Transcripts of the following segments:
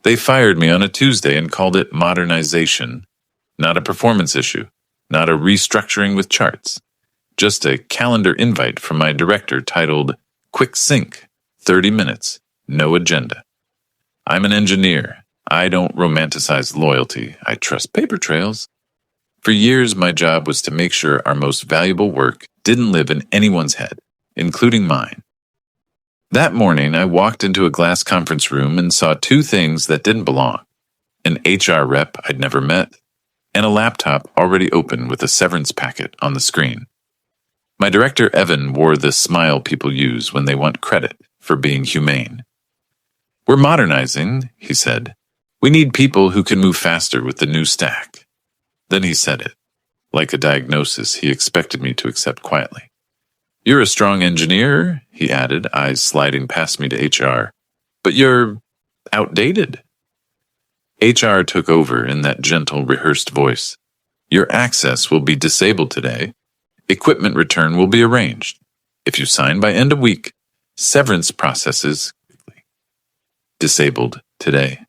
They fired me on a Tuesday and called it modernization, not a performance issue, not a restructuring with charts, just a calendar invite from my director titled Quick Sync, 30 minutes, no agenda. I'm an engineer. I don't romanticize loyalty. I trust paper trails. For years, my job was to make sure our most valuable work didn't live in anyone's head, including mine. That morning, I walked into a glass conference room and saw two things that didn't belong: an HR rep I'd never met, and a laptop already open with a severance packet on the screen. My director, Evan, wore the smile people use when they want credit for being humane. "We're modernizing," he said. "We need people who can move faster with the new stack." Then he said it. Like a diagnosis he expected me to accept quietly. "You're a strong engineer," he added, eyes sliding past me to HR. "But you're outdated." HR took over in that gentle, rehearsed voice. "Your access will be disabled today. Equipment return will be arranged. If you sign by end of week, severance processes disabled today."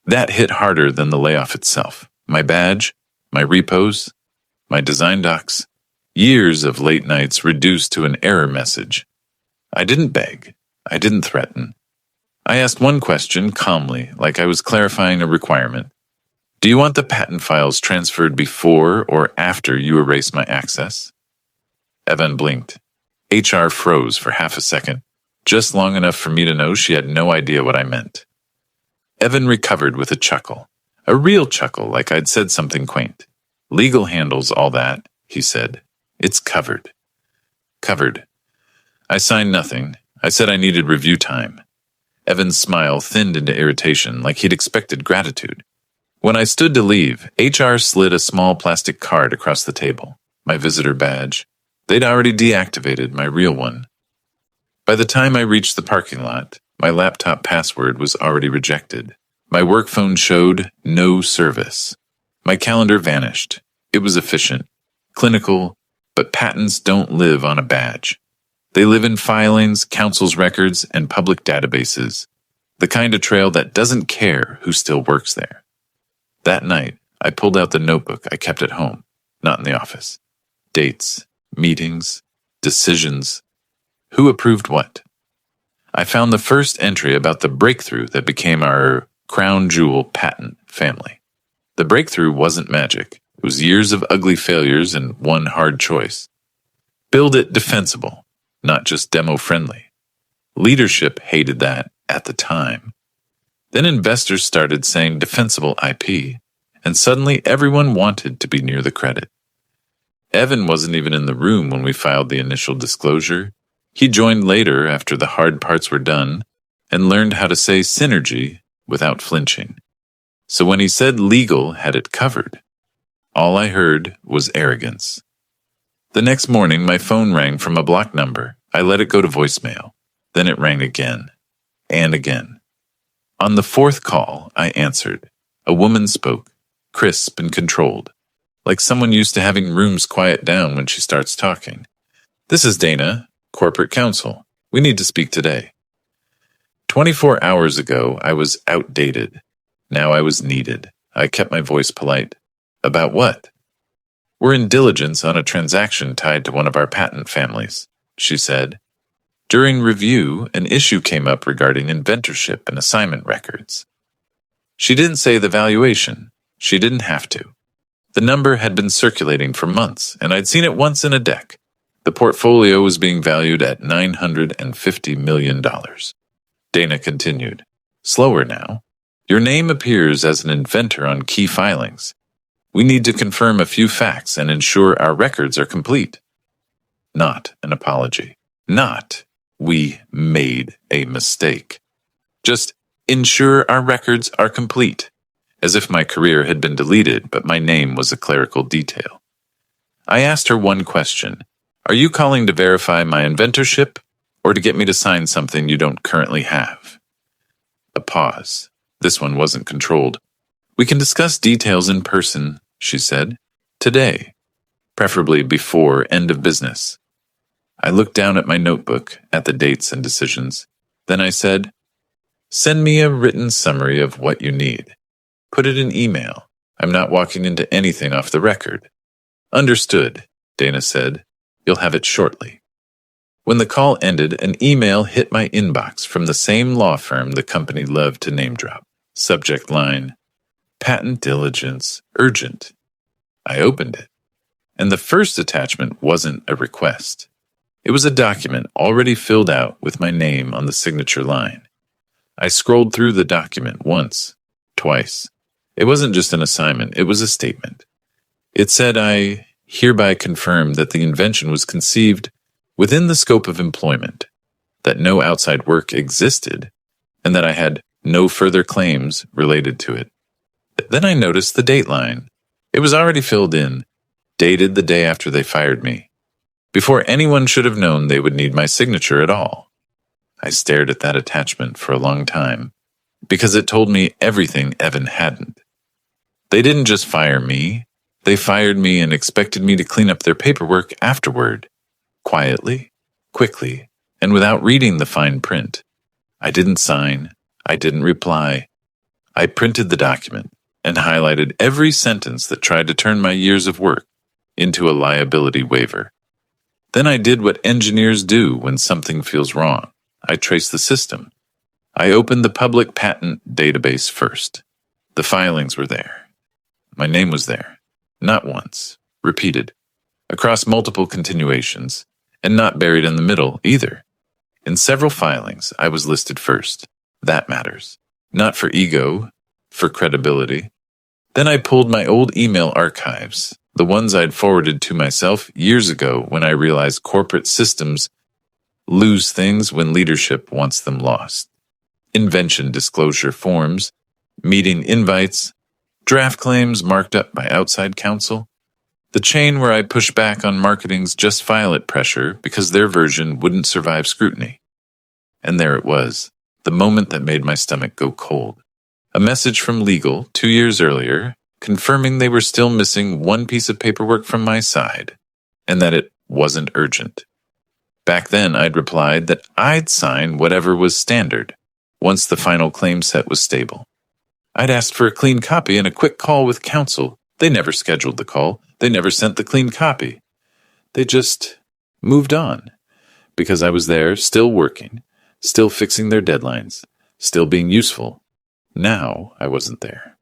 That hit harder than the layoff itself. My badge, my repos, my design docs, years of late nights reduced to an error message. I didn't beg. I didn't threaten. I asked one question calmly, like I was clarifying a requirement. "Do you want the patent files transferred before or after you erase my access?" Evan blinked. HR froze for half a second, just long enough for me to know she had no idea what I meant. Evan recovered with a chuckle. A real chuckle, like I'd said something quaint. "Legal handles all that," he said. "It's covered." Covered. I signed nothing. I said I needed review time. Evan's smile thinned into irritation, like he'd expected gratitude. When I stood to leave, HR slid a small plastic card across the table, my visitor badge. They'd already deactivated my real one. By the time I reached the parking lot, my laptop password was already rejected. My work phone showed no service. My calendar vanished. It was efficient, clinical, but patents don't live on a badge. They live in filings, council's records, and public databases, the kind of trail that doesn't care who still works there. That night, I pulled out the notebook I kept at home, not in the office. Dates, meetings, decisions. Who approved what? I found the first entry about the breakthrough that became our crown jewel patent family. The breakthrough wasn't magic. It was years of ugly failures and one hard choice. Build it defensible, not just demo-friendly. Leadership hated that at the time. Then investors started saying defensible IP, and suddenly everyone wanted to be near the credit. Evan wasn't even in the room when we filed the initial disclosure. He joined later after the hard parts were done and learned how to say synergy without flinching. So when he said legal had it covered, all I heard was arrogance. The next morning, my phone rang from a blocked number. I let it go to voicemail. Then it rang again and again. On the fourth call, I answered. A woman spoke, crisp and controlled, like someone used to having rooms quiet down when she starts talking. "This is Dana, corporate counsel. We need to speak today." 24 hours ago, I was outdated. Now I was needed. I kept my voice polite. "About what?" "We're in diligence on a transaction tied to one of our patent families," she said. During review, an issue came up regarding inventorship and assignment records. She didn't say the valuation. She didn't have to. The number had been circulating for months, and I'd seen it once in a deck. The portfolio was being valued at $950 million. Dana continued. "Slower now. Your name appears as an inventor on key filings. We need to confirm a few facts and ensure our records are complete." Not an apology. Not, "We made a mistake." Just, "Ensure our records are complete." As if my career had been deleted, but my name was a clerical detail. I asked her one question. "Are you calling to verify my inventorship, or to get me to sign something you don't currently have?" A pause. This one wasn't controlled. "We can discuss details in person," she said. "Today. Preferably before end of business." I looked down at my notebook, at the dates and decisions. Then I said, Send me a written summary of what you need. Put it in email. I'm not walking into anything off the record. Understood, Dana said. You'll have it shortly. When the call ended, an email hit my inbox from the same law firm the company loved to name drop. Subject line, Patent Diligence Urgent. I opened it, and the first attachment wasn't a request. It was a document already filled out with my name on the signature line. I scrolled through the document once, twice. It wasn't just an assignment, it was a statement. It said I hereby confirm that the invention was conceived within the scope of employment, that no outside work existed, and that I had no further claims related to it. Then I noticed the date line. It was already filled in, dated the day after they fired me, before anyone should have known they would need my signature at all. I stared at that attachment for a long time, because it told me everything Evan hadn't. They didn't just fire me, they fired me and expected me to clean up their paperwork afterward, quietly, quickly, and without reading the fine print. I didn't sign, I didn't reply. I printed the document and highlighted every sentence that tried to turn my years of work into a liability waiver. Then I did what engineers do when something feels wrong. I traced the system. I opened the public patent database first. The filings were there. My name was there. Not once. Repeated. Across multiple continuations. And not buried in the middle either. In several filings, I was listed first. That matters. Not for ego, for credibility. Then I pulled my old email archives, the ones I'd forwarded to myself years ago when I realized corporate systems lose things when leadership wants them lost. Invention disclosure forms, meeting invites, draft claims marked up by outside counsel, the chain where I push back on marketing's just file it pressure because their version wouldn't survive scrutiny. And there it was, the moment that made my stomach go cold. A message from legal 2 years earlier, confirming they were still missing one piece of paperwork from my side, and that it wasn't urgent. Back then, I'd replied that I'd sign whatever was standard, once the final claim set was stable. I'd asked for a clean copy and a quick call with counsel. They never scheduled the call. They never sent the clean copy. They just moved on, because I was there, still working, still fixing their deadlines, still being useful. Now I wasn't there.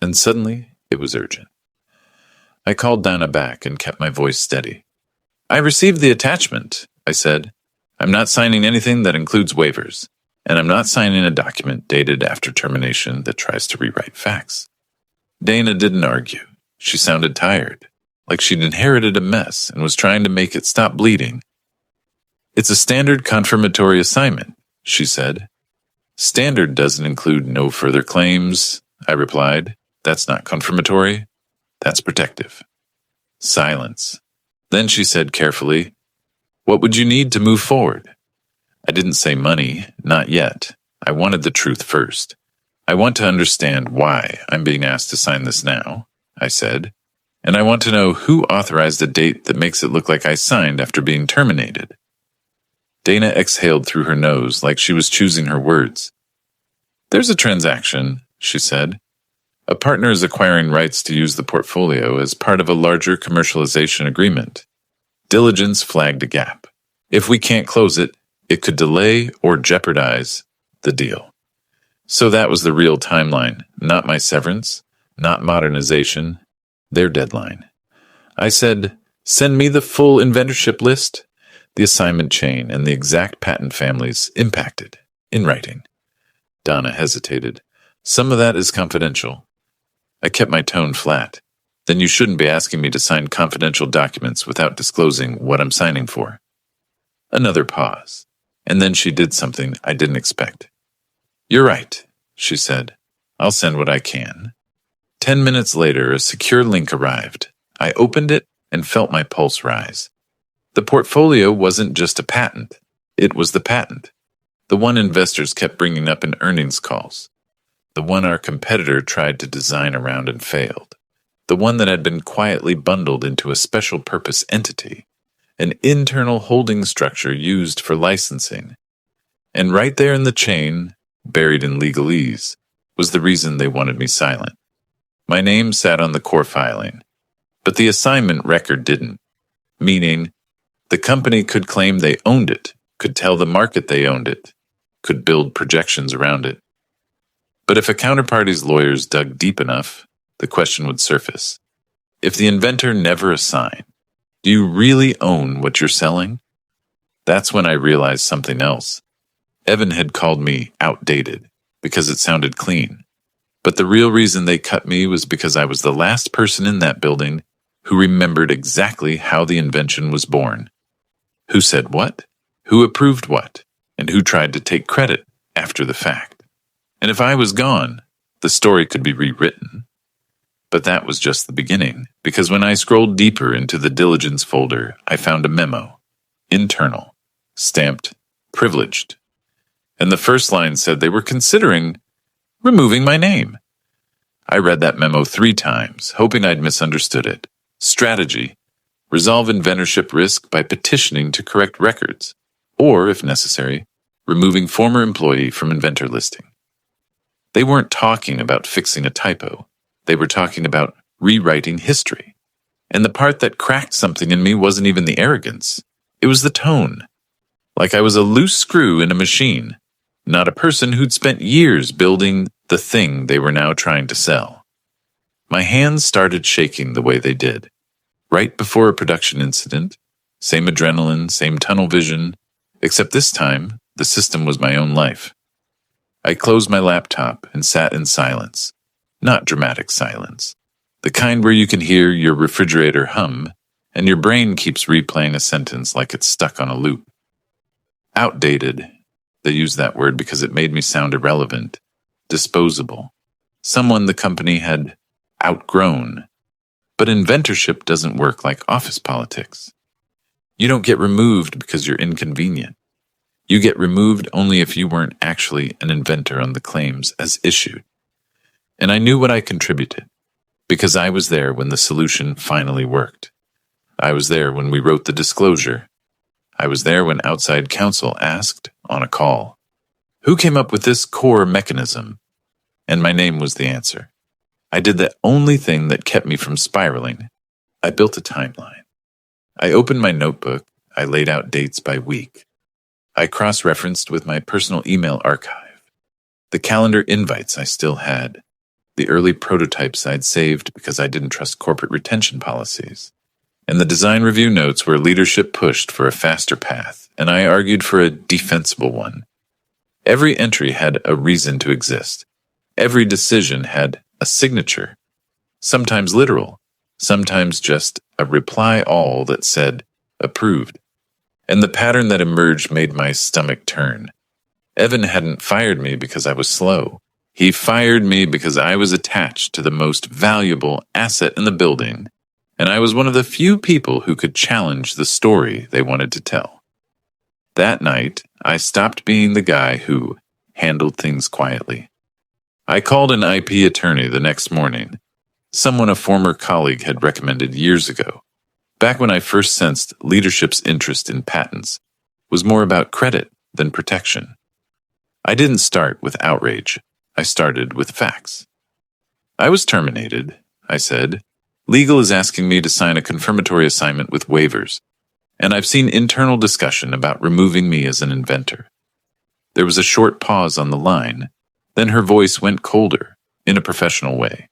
And suddenly, it was urgent. I called Dana back and kept my voice steady. I received the attachment, I said. I'm not signing anything that includes waivers, and I'm not signing a document dated after termination that tries to rewrite facts. Dana didn't argue. She sounded tired, like she'd inherited a mess and was trying to make it stop bleeding. It's a standard confirmatory assignment, she said. Standard doesn't include no further claims, I replied. That's not confirmatory. That's protective. Silence. Then she said carefully, what would you need to move forward? I didn't say money, not yet. I wanted the truth first. I want to understand why I'm being asked to sign this now, I said, and I want to know who authorized a date that makes it look like I signed after being terminated. Dana exhaled through her nose like she was choosing her words. There's a transaction, she said. A partner is acquiring rights to use the portfolio as part of a larger commercialization agreement. Diligence flagged a gap. If we can't close it, it could delay or jeopardize the deal. So that was the real timeline, not my severance, not modernization, their deadline. I said, send me the full inventorship list, the assignment chain, and the exact patent families impacted, in writing. Donna hesitated. Some of that is confidential. I kept my tone flat. Then you shouldn't be asking me to sign confidential documents without disclosing what I'm signing for. Another pause, and then she did something I didn't expect. You're right, she said. I'll send what I can. 10 minutes later, a secure link arrived. I opened it and felt my pulse rise. The portfolio wasn't just a patent. It was the patent. The one investors kept bringing up in earnings calls. The one our competitor tried to design around and failed. The one that had been quietly bundled into a special purpose entity, an internal holding structure used for licensing. And right there in the chain, buried in legalese, was the reason they wanted me silent. My name sat on the core filing, but the assignment record didn't, meaning the company could claim they owned it, could tell the market they owned it, could build projections around it. But if a counterparty's lawyers dug deep enough, the question would surface. If the inventor never assigned, do you really own what you're selling? That's when I realized something else. Evan had called me outdated because it sounded clean. But the real reason they cut me was because I was the last person in that building who remembered exactly how the invention was born. Who said what, who approved what, and who tried to take credit after the fact. And if I was gone, the story could be rewritten. But that was just the beginning, because when I scrolled deeper into the diligence folder, I found a memo, internal, stamped privileged. And the first line said they were considering removing my name. I read that memo 3 times, hoping I'd misunderstood it. Strategy: resolve inventorship risk by petitioning to correct records, or, if necessary, removing former employee from inventor listing. They weren't talking about fixing a typo. They were talking about rewriting history. And the part that cracked something in me wasn't even the arrogance. It was the tone. Like I was a loose screw in a machine, not a person who'd spent years building the thing they were now trying to sell. My hands started shaking the way they did. Right before a production incident, same adrenaline, same tunnel vision, except this time, the system was my own life. I closed my laptop and sat in silence. Not dramatic silence. The kind where you can hear your refrigerator hum, and your brain keeps replaying a sentence like it's stuck on a loop. Outdated. They used that word because it made me sound irrelevant, disposable, someone the company had outgrown. But inventorship doesn't work like office politics. You don't get removed because you're inconvenient. You get removed only if you weren't actually an inventor on the claims as issued. And I knew what I contributed, because I was there when the solution finally worked. I was there when we wrote the disclosure. I was there when outside counsel asked, on a call, who came up with this core mechanism? And my name was the answer. I did the only thing that kept me from spiraling. I built a timeline. I opened my notebook. I laid out dates by week. I cross-referenced with my personal email archive, the calendar invites I still had, the early prototypes I'd saved because I didn't trust corporate retention policies, and the design review notes where leadership pushed for a faster path, and I argued for a defensible one. Every entry had a reason to exist. Every decision had a signature, sometimes literal, sometimes just a reply all that said, approved. And the pattern that emerged made my stomach turn. Evan hadn't fired me because I was slow. He fired me because I was attached to the most valuable asset in the building, and I was one of the few people who could challenge the story they wanted to tell. That night, I stopped being the guy who handled things quietly. I called an IP attorney the next morning, someone a former colleague had recommended years ago. Back when I first sensed leadership's interest in patents was more about credit than protection. I didn't start with outrage. I started with facts. I was terminated, I said. Legal is asking me to sign a confirmatory assignment with waivers, and I've seen internal discussion about removing me as an inventor. There was a short pause on the line, then her voice went colder, in a professional way.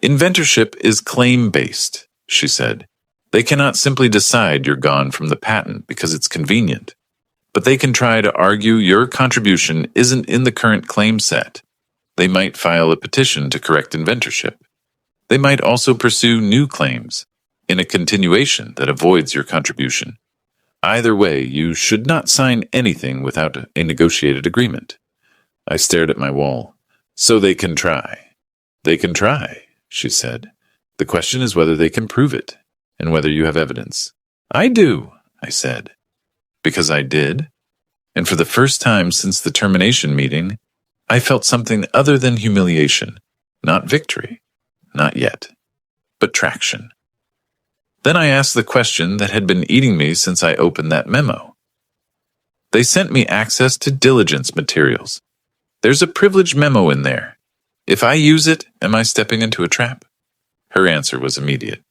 Inventorship is claim-based, she said. They cannot simply decide you're gone from the patent because it's convenient, but they can try to argue your contribution isn't in the current claim set. They might file a petition to correct inventorship. They might also pursue new claims in a continuation that avoids your contribution. Either way, you should not sign anything without a negotiated agreement. I stared at my wall. So they can try. They can try, she said. The question is whether they can prove it, and whether you have evidence. I do, I said. Because I did. And for the first time since the termination meeting, I felt something other than humiliation, not victory, not yet, but traction. Then I asked the question that had been eating me since I opened that memo. They sent me access to diligence materials. There's a privileged memo in there. If I use it, am I stepping into a trap? Her answer was immediate.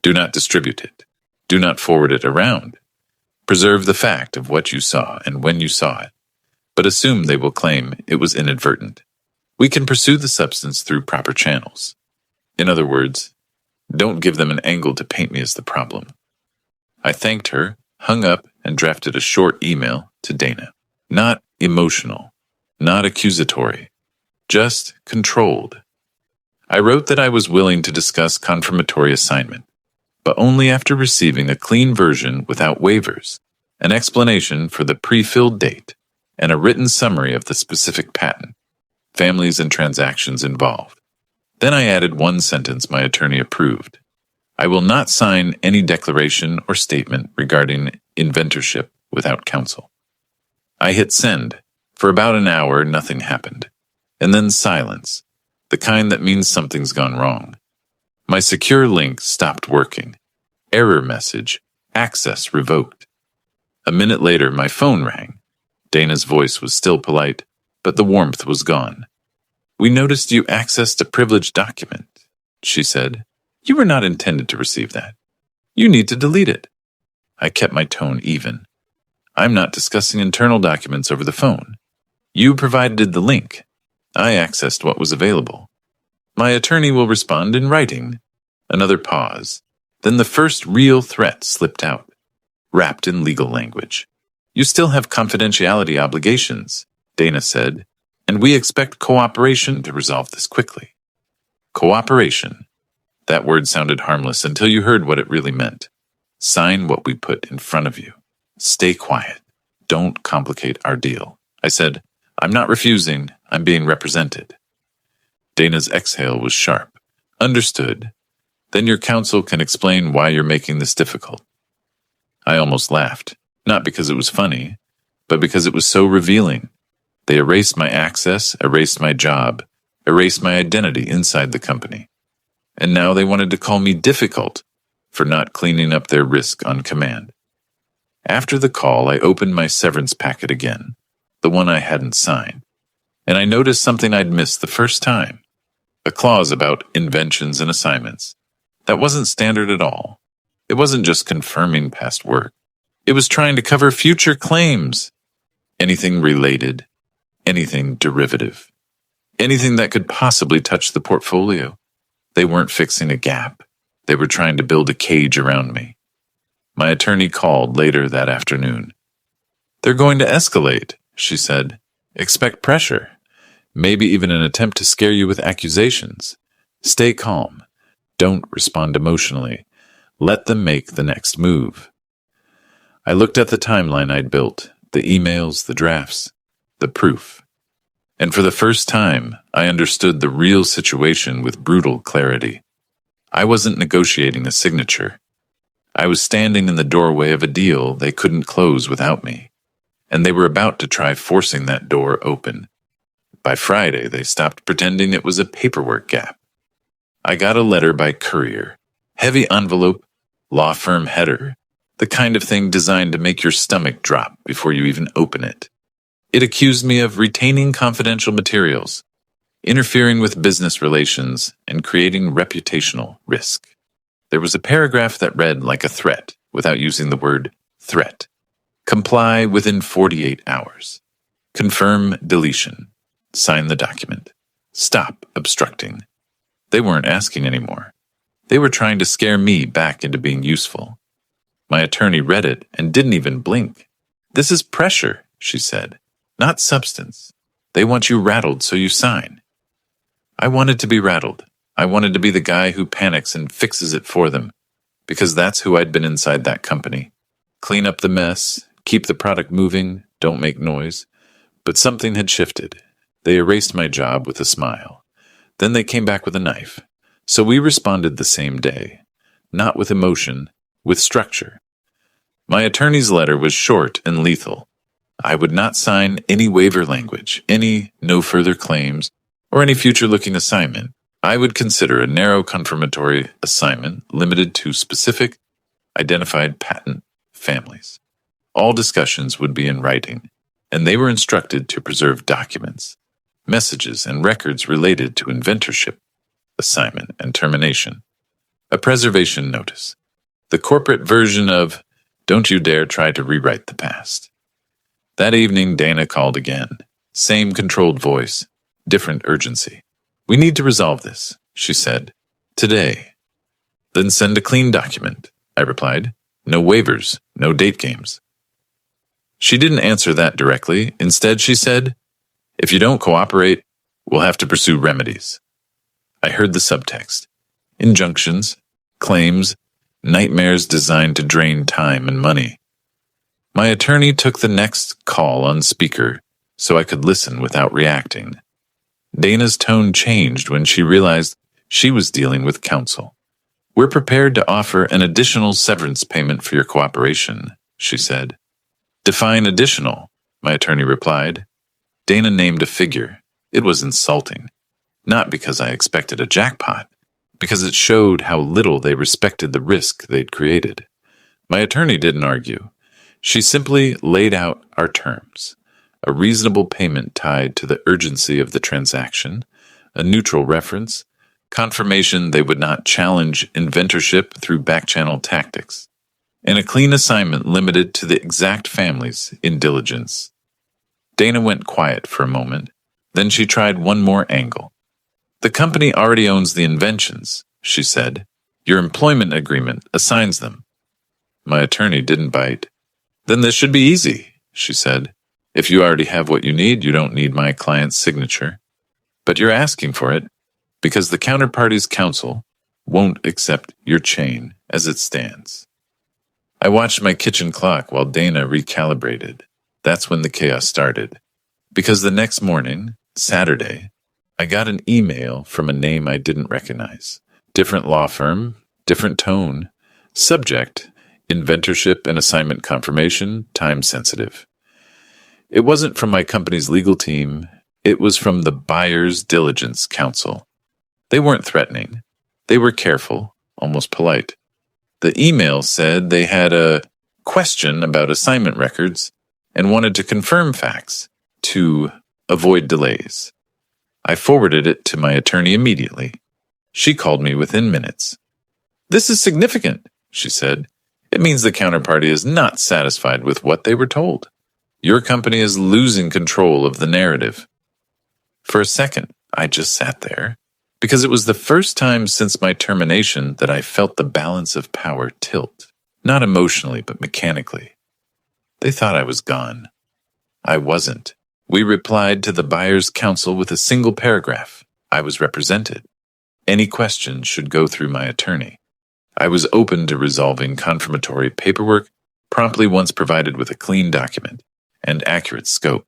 Do not distribute it. Do not forward it around. Preserve the fact of what you saw and when you saw it, but assume they will claim it was inadvertent. We can pursue the substance through proper channels. In other words, don't give them an angle to paint me as the problem. I thanked her, hung up, and drafted a short email to Dana. Not emotional, not accusatory, just controlled. I wrote that I was willing to discuss confirmatory assignment, but only after receiving a clean version without waivers, an explanation for the pre-filled date, and a written summary of the specific patent, families and transactions involved. Then I added one sentence my attorney approved. I will not sign any declaration or statement regarding inventorship without counsel. I hit send. For about an hour, nothing happened. And then silence, the kind that means something's gone wrong. My secure link stopped working. Error message, access revoked. A minute later, my phone rang. Dana's voice was still polite, but the warmth was gone. We noticed you accessed a privileged document, she said. You were not intended to receive that. You need to delete it. I kept my tone even. I'm not discussing internal documents over the phone. You provided the link. I accessed what was available. My attorney will respond in writing. Another pause. Then the first real threat slipped out, wrapped in legal language. You still have confidentiality obligations, Dana said, and we expect cooperation to resolve this quickly. Cooperation. That word sounded harmless until you heard what it really meant. Sign what we put in front of you. Stay quiet. Don't complicate our deal. I said, I'm not refusing. I'm being represented. Dana's exhale was sharp. Understood. Then your counsel can explain why you're making this difficult. I almost laughed, not because it was funny, but because it was so revealing. They erased my access, erased my job, erased my identity inside the company. And now they wanted to call me difficult for not cleaning up their risk on command. After the call, I opened my severance packet again, the one I hadn't signed, and I noticed something I'd missed the first time, a clause about inventions and assignments. That wasn't standard at all. It wasn't just confirming past work. It was trying to cover future claims. Anything related, anything derivative, anything that could possibly touch the portfolio. They weren't fixing a gap. They were trying to build a cage around me. My attorney called later that afternoon. They're going to escalate, she said. Expect pressure. Maybe even an attempt to scare you with accusations. Stay calm. Don't respond emotionally. Let them make the next move. I looked at the timeline I'd built, the emails, the drafts, the proof. And for the first time, I understood the real situation with brutal clarity. I wasn't negotiating a signature. I was standing in the doorway of a deal they couldn't close without me, and they were about to try forcing that door open. By Friday, they stopped pretending it was a paperwork gap. I got a letter by courier, heavy envelope, law firm header, the kind of thing designed to make your stomach drop before you even open it. It accused me of retaining confidential materials, interfering with business relations, and creating reputational risk. There was a paragraph that read like a threat without using the word threat. Comply within 48 hours. Confirm deletion. Sign the document. Stop obstructing. They weren't asking anymore. They were trying to scare me back into being useful. My attorney read it and didn't even blink. This is pressure, she said, not substance. They want you rattled so you sign. I wanted to be rattled. I wanted to be the guy who panics and fixes it for them, because that's who I'd been inside that company. Clean up the mess, keep the product moving, don't make noise. But something had shifted. They erased my job with a smile. Then they came back with a knife. So we responded the same day, not with emotion, with structure. My attorney's letter was short and lethal. I would not sign any waiver language, any no further claims, or any future-looking assignment. I would consider a narrow confirmatory assignment limited to specific, identified patent families. All discussions would be in writing, and they were instructed to preserve documents. messages, and records related to inventorship, assignment, and termination. A preservation notice. The corporate version of, "Don't you dare try to rewrite the past." That evening, Dana called again. Same controlled voice, different urgency. "We need to resolve this," she said. "Today." "Then send a clean document," I replied. "No waivers, no date games." She didn't answer that directly. Instead, she said, "If you don't cooperate, we'll have to pursue remedies." I heard the subtext. Injunctions, claims, nightmares designed to drain time and money. My attorney took the next call on speaker so I could listen without reacting. Dana's tone changed when she realized she was dealing with counsel. "We're prepared to offer an additional severance payment for your cooperation," she said. "Define additional," my attorney replied. Dana named a figure. It was insulting. Not because I expected a jackpot, because it showed how little they respected the risk they'd created. My attorney didn't argue. She simply laid out our terms. A reasonable payment tied to the urgency of the transaction, a neutral reference, confirmation they would not challenge inventorship through back-channel tactics, and a clean assignment limited to the exact families in diligence. Dana went quiet for a moment. Then she tried one more angle. "The company already owns the inventions," she said. "Your employment agreement assigns them." My attorney didn't bite. "Then this should be easy," she said. "If you already have what you need, you don't need my client's signature. But you're asking for it because the counterparty's counsel won't accept your chain as it stands." I watched my kitchen clock while Dana recalibrated. That's when the chaos started. Because the next morning, Saturday, I got an email from a name I didn't recognize. Different law firm, different tone. Subject, inventorship and assignment confirmation, time sensitive. It wasn't from my company's legal team. It was from the Buyer's Diligence Council. They weren't threatening. They were careful, almost polite. The email said they had a question about assignment records and wanted to confirm facts to avoid delays. I forwarded it to my attorney immediately. She called me within minutes. "This is significant," she said. "It means the counterparty is not satisfied with what they were told. Your company is losing control of the narrative." For a second, I just sat there, because it was the first time since my termination that I felt the balance of power tilt, not emotionally but mechanically. They thought I was gone. I wasn't. We replied to the buyer's counsel with a single paragraph. I was represented. Any questions should go through my attorney. I was open to resolving confirmatory paperwork, promptly once provided with a clean document and accurate scope.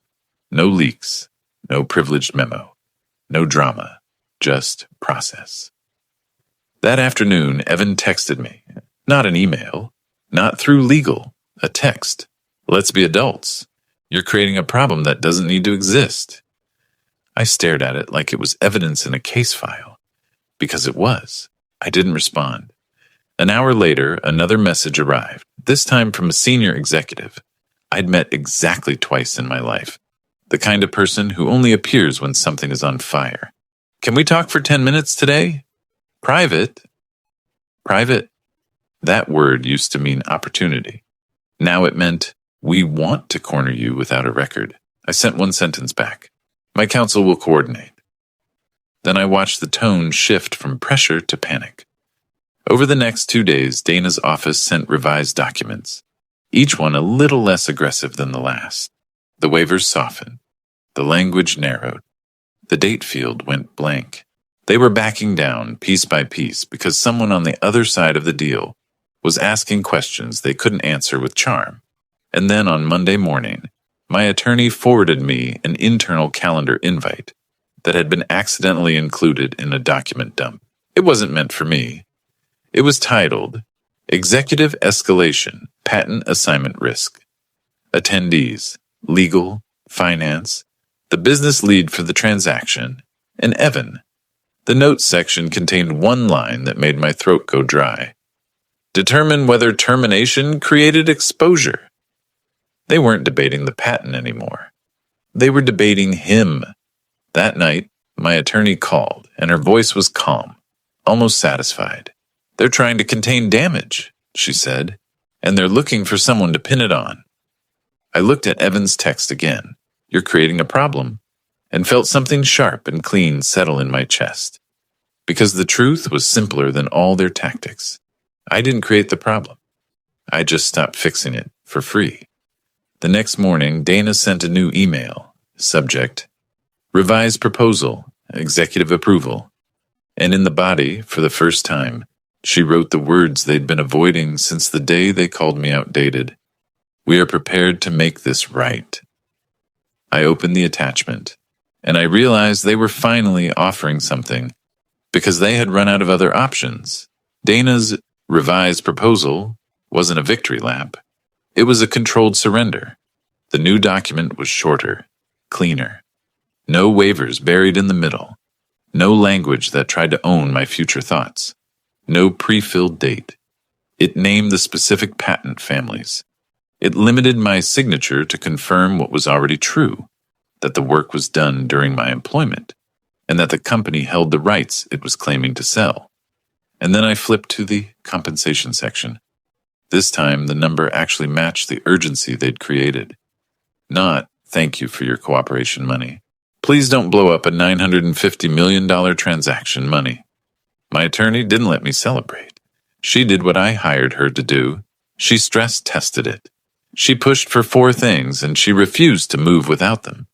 No leaks, no privileged memo, no drama, just process. That afternoon, Evan texted me. Not an email, not through legal, a text. "Let's be adults. You're creating a problem that doesn't need to exist." I stared at it like it was evidence in a case file. Because it was. I didn't respond. An hour later, another message arrived, this time from a senior executive I'd met exactly twice in my life. The kind of person who only appears when something is on fire. "Can we talk for 10 minutes today?" "Private." Private. That word used to mean opportunity. Now it meant, "We want to corner you without a record." I sent one sentence back. "My counsel will coordinate." Then I watched the tone shift from pressure to panic. Over the next 2 days, Dana's office sent revised documents, each one a little less aggressive than the last. The waivers softened. The language narrowed. The date field went blank. They were backing down piece by piece because someone on the other side of the deal was asking questions they couldn't answer with charm. And then on Monday morning, my attorney forwarded me an internal calendar invite that had been accidentally included in a document dump. It wasn't meant for me. It was titled, "Executive Escalation, Patent Assignment Risk. Attendees, Legal, Finance, the business lead for the transaction, and Evan." The notes section contained one line that made my throat go dry. "Determine whether termination created exposure." They weren't debating the patent anymore. They were debating him. That night, my attorney called, and her voice was calm, almost satisfied. "They're trying to contain damage," she said, "and they're looking for someone to pin it on." I looked at Evan's text again, "You're creating a problem," and felt something sharp and clean settle in my chest. Because the truth was simpler than all their tactics. I didn't create the problem. I just stopped fixing it for free. The next morning, Dana sent a new email. Subject: Revised proposal, executive approval. And in the body, for the first time, she wrote the words they'd been avoiding since the day they called me outdated. "We are prepared to make this right." I opened the attachment, and I realized they were finally offering something, because they had run out of other options. Dana's revised proposal wasn't a victory lap. It was a controlled surrender. The new document was shorter, cleaner. No waivers buried in the middle. No language that tried to own my future thoughts. No pre-filled date. It named the specific patent families. It limited my signature to confirm what was already true, that the work was done during my employment, and that the company held the rights it was claiming to sell. And then I flipped to the compensation section. This time, the number actually matched the urgency they'd created. Not, "Thank you for your cooperation money. Please don't blow up a $950 million transaction money." My attorney didn't let me celebrate. She did what I hired her to do. She stress-tested it. She pushed for 4 things, and she refused to move without them.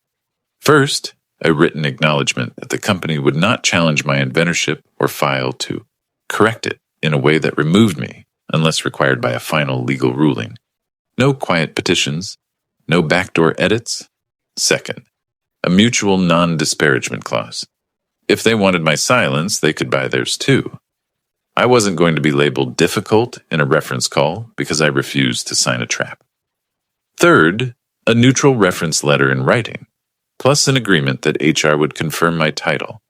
First, a written acknowledgement that the company would not challenge my inventorship or file to correct it in a way that removed me, unless required by a final legal ruling. No quiet petitions, no backdoor edits. Second, a mutual non-disparagement clause. If they wanted my silence, they could buy theirs too. I wasn't going to be labeled difficult in a reference call because I refused to sign a trap. Third, a neutral reference letter in writing, plus an agreement that HR would confirm my title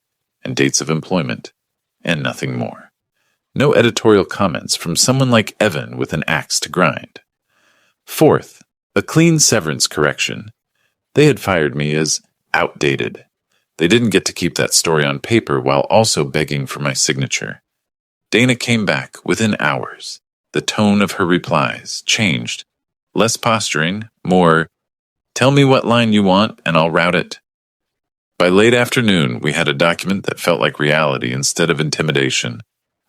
and dates of employment, and nothing more. No editorial comments from someone like Evan with an axe to grind. Fourth, a clean severance correction. They had fired me as outdated. They didn't get to keep that story on paper while also begging for my signature. Dana came back within hours. The tone of her replies changed. Less posturing, more, "Tell me what line you want and I'll route it." By late afternoon, we had a document that felt like reality instead of intimidation.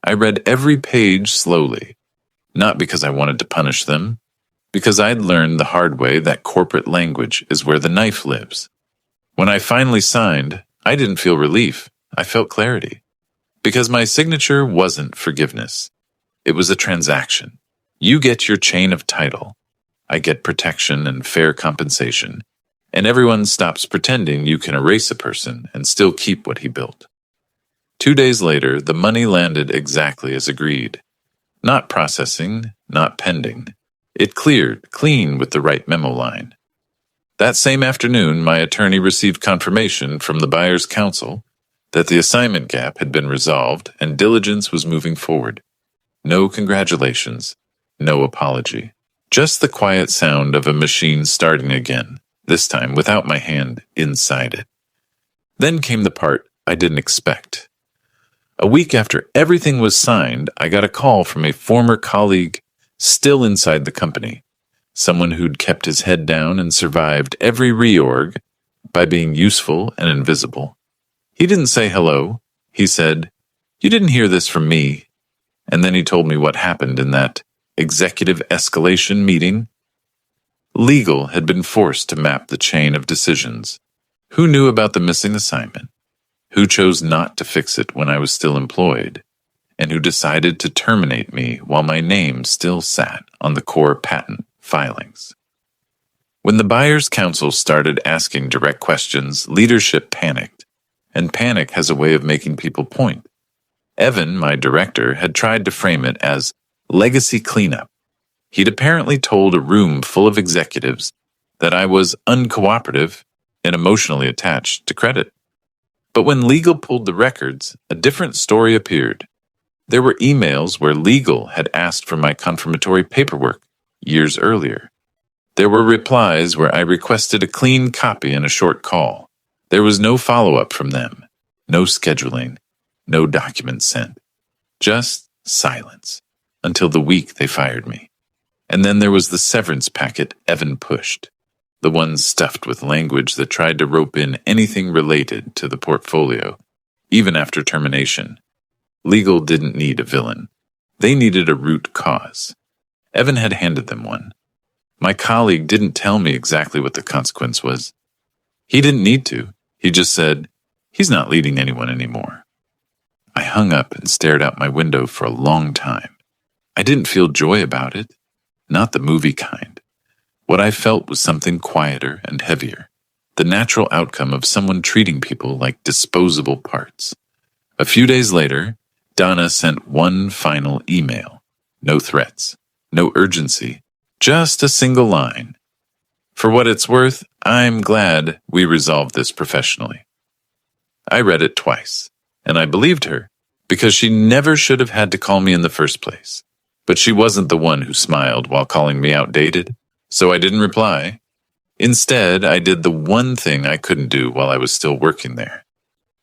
I read every page slowly, not because I wanted to punish them, because I'd learned the hard way that corporate language is where the knife lives. When I finally signed, I didn't feel relief. I felt clarity. Because my signature wasn't forgiveness. It was a transaction. You get your chain of title. I get protection and fair compensation. And everyone stops pretending you can erase a person and still keep what he built. 2 days later, the money landed exactly as agreed. Not processing, not pending. It cleared, clean with the right memo line. That same afternoon, my attorney received confirmation from the buyer's counsel that the assignment gap had been resolved and diligence was moving forward. No congratulations, no apology. Just the quiet sound of a machine starting again, this time without my hand inside it. Then came the part I didn't expect. A week after everything was signed, I got a call from a former colleague still inside the company, someone who'd kept his head down and survived every reorg by being useful and invisible. He didn't say hello. He said, "You didn't hear this from me." And then he told me what happened in that executive escalation meeting. Legal had been forced to map the chain of decisions. Who knew about the missing assignment? Who chose not to fix it when I was still employed? And who decided to terminate me while my name still sat on the core patent filings? When the buyer's counsel started asking direct questions, leadership panicked. And panic has a way of making people point. Evan, my director, had tried to frame it as legacy cleanup. He'd apparently told a room full of executives that I was uncooperative and emotionally attached to credit. But when legal pulled the records, a different story appeared. There were emails where legal had asked for my confirmatory paperwork years earlier. There were replies where I requested a clean copy in a short call. There was no follow-up from them, no scheduling, no documents sent. Just silence, until the week they fired me. And then there was the severance packet Evan pushed, the one stuffed with language that tried to rope in anything related to the portfolio, even after termination. Legal didn't need a villain. They needed a root cause. Evan had handed them one. My colleague didn't tell me exactly what the consequence was. He didn't need to. He just said, "He's not leading anyone anymore." I hung up and stared out my window for a long time. I didn't feel joy about it, not the movie kind. What I felt was something quieter and heavier, the natural outcome of someone treating people like disposable parts. A few days later, Donna sent one final email. No threats, no urgency, just a single line. For what it's worth, I'm glad we resolved this professionally. I read it twice, and I believed her, because she never should have had to call me in the first place. But she wasn't the one who smiled while calling me outdated, so I didn't reply. Instead, I did the one thing I couldn't do while I was still working there.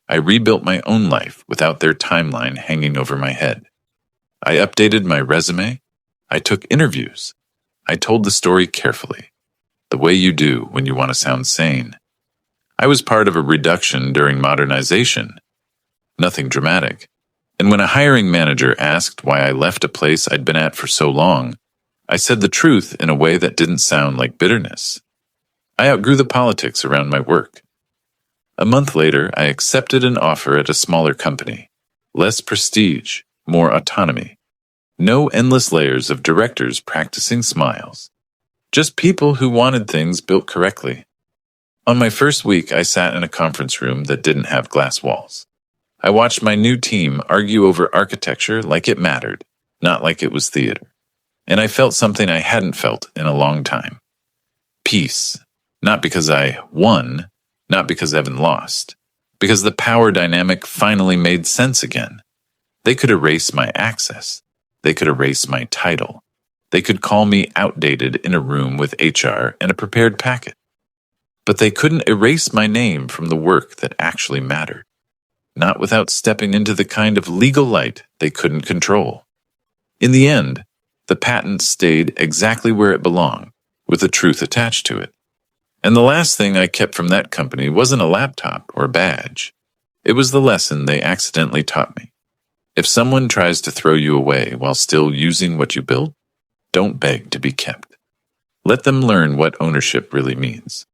I rebuilt my own life without their timeline hanging over my head. I updated my resume. I took interviews. I told the story carefully, the way you do when you want to sound sane. I was part of a reduction during modernization. Nothing dramatic. And when a hiring manager asked why I left a place I'd been at for so long, I said the truth in a way that didn't sound like bitterness. I outgrew the politics around my work. A month later, I accepted an offer at a smaller company. Less prestige, more autonomy. No endless layers of directors practicing smiles. Just people who wanted things built correctly. On my first week, I sat in a conference room that didn't have glass walls. I watched my new team argue over architecture like it mattered, not like it was theater. And I felt something I hadn't felt in a long time. Peace. Not because I won, not because Evan lost, because the power dynamic finally made sense again. They could erase my access. They could erase my title. They could call me outdated in a room with HR and a prepared packet. But they couldn't erase my name from the work that actually mattered. Not without stepping into the kind of legal light they couldn't control. In the end, the patent stayed exactly where it belonged, with the truth attached to it. And the last thing I kept from that company wasn't a laptop or a badge. It was the lesson they accidentally taught me. If someone tries to throw you away while still using what you built, don't beg to be kept. Let them learn what ownership really means.